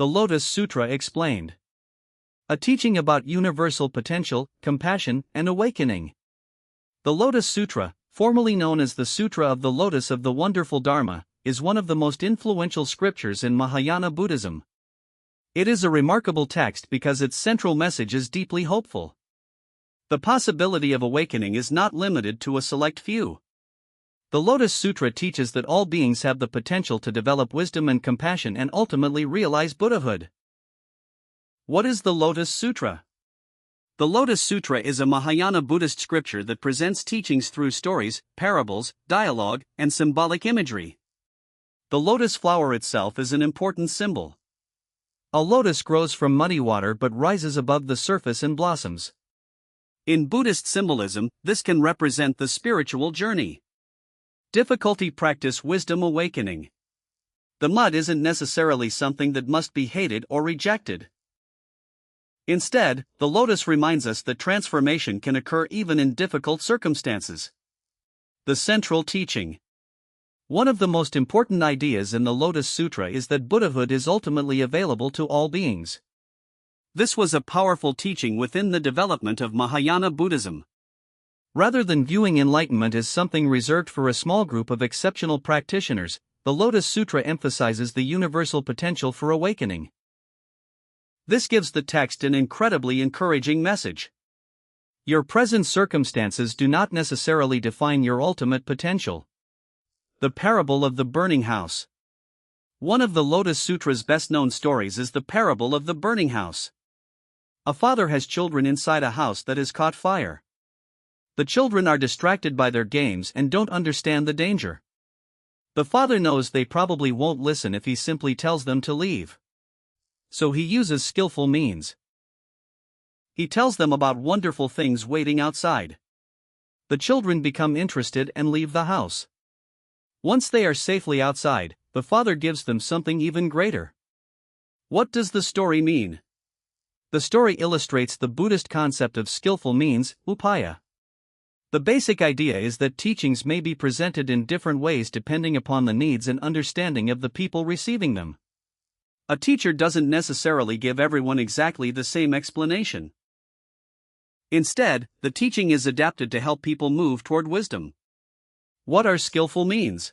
The Lotus Sutra explained. A teaching about universal potential, compassion, and awakening. The Lotus Sutra, formerly known as the Sutra of the Lotus of the Wonderful Dharma, is one of the most influential scriptures in Mahayana Buddhism. It is a remarkable text because its central message is deeply hopeful. The possibility of awakening is not limited to a select few. The Lotus Sutra teaches that all beings have the potential to develop wisdom and compassion and ultimately realize Buddhahood. What is the Lotus Sutra? The Lotus Sutra is a Mahayana Buddhist scripture that presents teachings through stories, parables, dialogue, and symbolic imagery. The lotus flower itself is an important symbol. A lotus grows from muddy water but rises above the surface and blossoms. In Buddhist symbolism, this can represent the spiritual journey. Difficulty practice wisdom awakening. The mud isn't necessarily something that must be hated or rejected. Instead, the lotus reminds us that transformation can occur even in difficult circumstances. The central teaching. One of the most important ideas in the Lotus Sutra is that Buddhahood is ultimately available to all beings. This was a powerful teaching within the development of Mahayana Buddhism. Rather than viewing enlightenment as something reserved for a small group of exceptional practitioners, the Lotus Sutra emphasizes the universal potential for awakening. This gives the text an incredibly encouraging message. Your present circumstances do not necessarily define your ultimate potential. The parable of the burning house. One of the Lotus Sutra's best-known stories is the parable of the burning house. A father has children inside a house that has caught fire. The children are distracted by their games and don't understand the danger. The father knows they probably won't listen if he simply tells them to leave. So he uses skillful means. He tells them about wonderful things waiting outside. The children become interested and leave the house. Once they are safely outside, the father gives them something even greater. What does the story mean? The story illustrates the Buddhist concept of skillful means, upaya. The basic idea is that teachings may be presented in different ways depending upon the needs and understanding of the people receiving them. A teacher doesn't necessarily give everyone exactly the same explanation. Instead, the teaching is adapted to help people move toward wisdom. What are skillful means?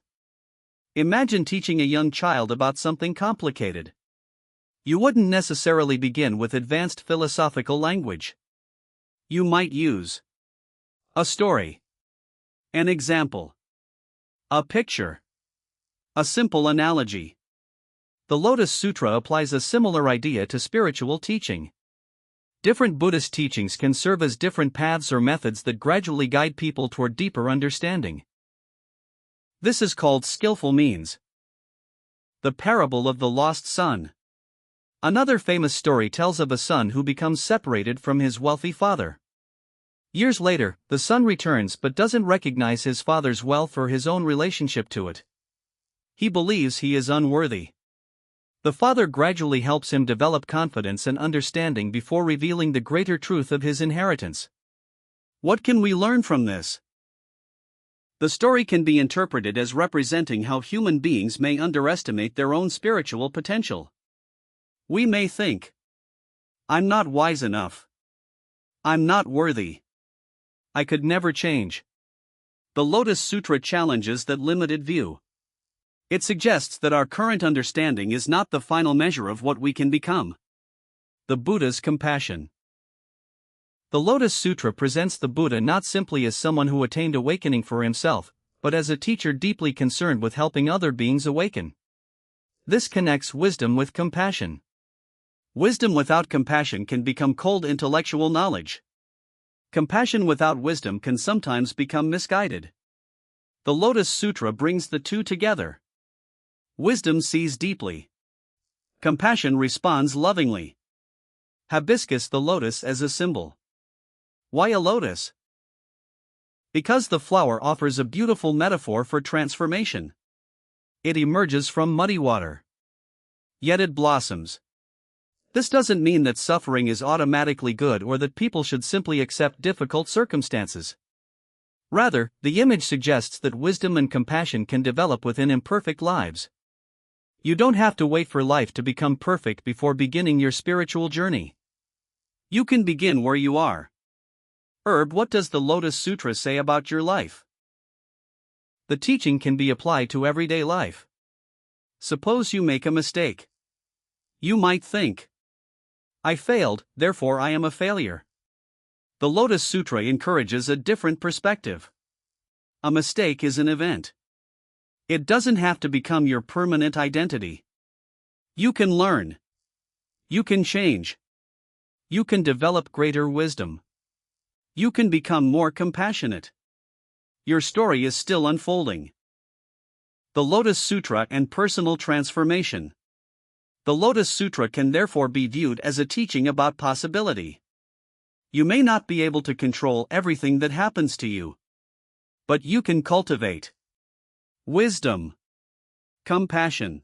Imagine teaching a young child about something complicated. You wouldn't necessarily begin with advanced philosophical language. You might use a story, an example, a picture, a simple analogy. The Lotus Sutra applies a similar idea to spiritual teaching. Different Buddhist teachings can serve as different paths or methods that gradually guide people toward deeper understanding. This is called skillful means. The parable of the lost son. Another famous story tells of a son who becomes separated from his wealthy father. Years later, the son returns but doesn't recognize his father's wealth or his own relationship to it. He believes he is unworthy. The father gradually helps him develop confidence and understanding before revealing the greater truth of his inheritance. What can we learn from this? The story can be interpreted as representing how human beings may underestimate their own spiritual potential. We may think, "I'm not wise enough. I'm not worthy. I could never change." The Lotus Sutra challenges that limited view. It suggests that our current understanding is not the final measure of what we can become. The Buddha's compassion. The Lotus Sutra presents the Buddha not simply as someone who attained awakening for himself, but as a teacher deeply concerned with helping other beings awaken. This connects wisdom with compassion. Wisdom without compassion can become cold intellectual knowledge. Compassion without wisdom can sometimes become misguided. The Lotus Sutra brings the two together. Wisdom sees deeply. Compassion responds lovingly. Hibiscus the lotus as a symbol. Why a lotus? Because the flower offers a beautiful metaphor for transformation. It emerges from muddy water. Yet it blossoms. This doesn't mean that suffering is automatically good or that people should simply accept difficult circumstances. Rather, the image suggests that wisdom and compassion can develop within imperfect lives. You don't have to wait for life to become perfect before beginning your spiritual journey. You can begin where you are. What does the Lotus Sutra say about your life? The teaching can be applied to everyday life. Suppose you make a mistake. You might think, I failed, therefore I am a failure. The Lotus Sutra encourages a different perspective. A mistake is an event. It doesn't have to become your permanent identity. You can learn. You can change. You can develop greater wisdom. You can become more compassionate. Your story is still unfolding. The Lotus Sutra and personal transformation. The Lotus Sutra can therefore be viewed as a teaching about possibility. You may not be able to control everything that happens to you, but you can cultivate wisdom, compassion,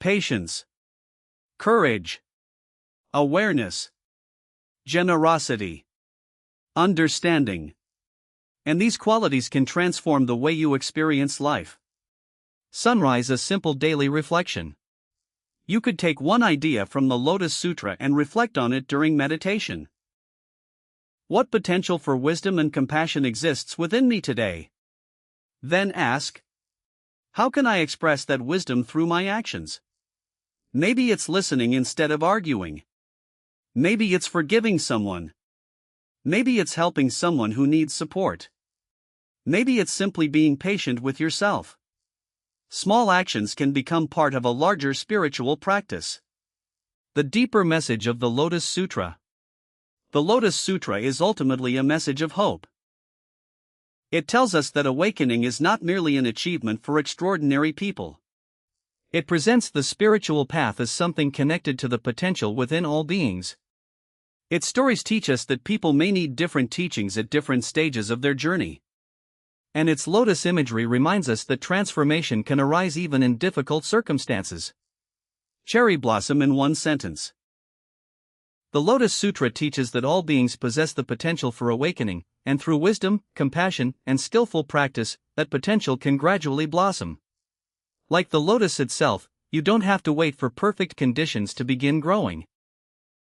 patience, courage, awareness, generosity, understanding. And these qualities can transform the way you experience life. Sunrise, a simple daily reflection. You could take one idea from the Lotus Sutra and reflect on it during meditation. What potential for wisdom and compassion exists within me today? Then ask, how can I express that wisdom through my actions? Maybe it's listening instead of arguing. Maybe it's forgiving someone. Maybe it's helping someone who needs support. Maybe it's simply being patient with yourself. Small actions can become part of a larger spiritual practice. The deeper message of the Lotus Sutra. The Lotus Sutra is ultimately a message of hope. It tells us that awakening is not merely an achievement for extraordinary people. It presents the spiritual path as something connected to the potential within all beings. Its stories teach us that people may need different teachings at different stages of their journey. And its lotus imagery reminds us that transformation can arise even in difficult circumstances. Cherry blossom in one sentence. The Lotus Sutra teaches that all beings possess the potential for awakening, and through wisdom, compassion, and skillful practice, that potential can gradually blossom. Like the lotus itself, you don't have to wait for perfect conditions to begin growing.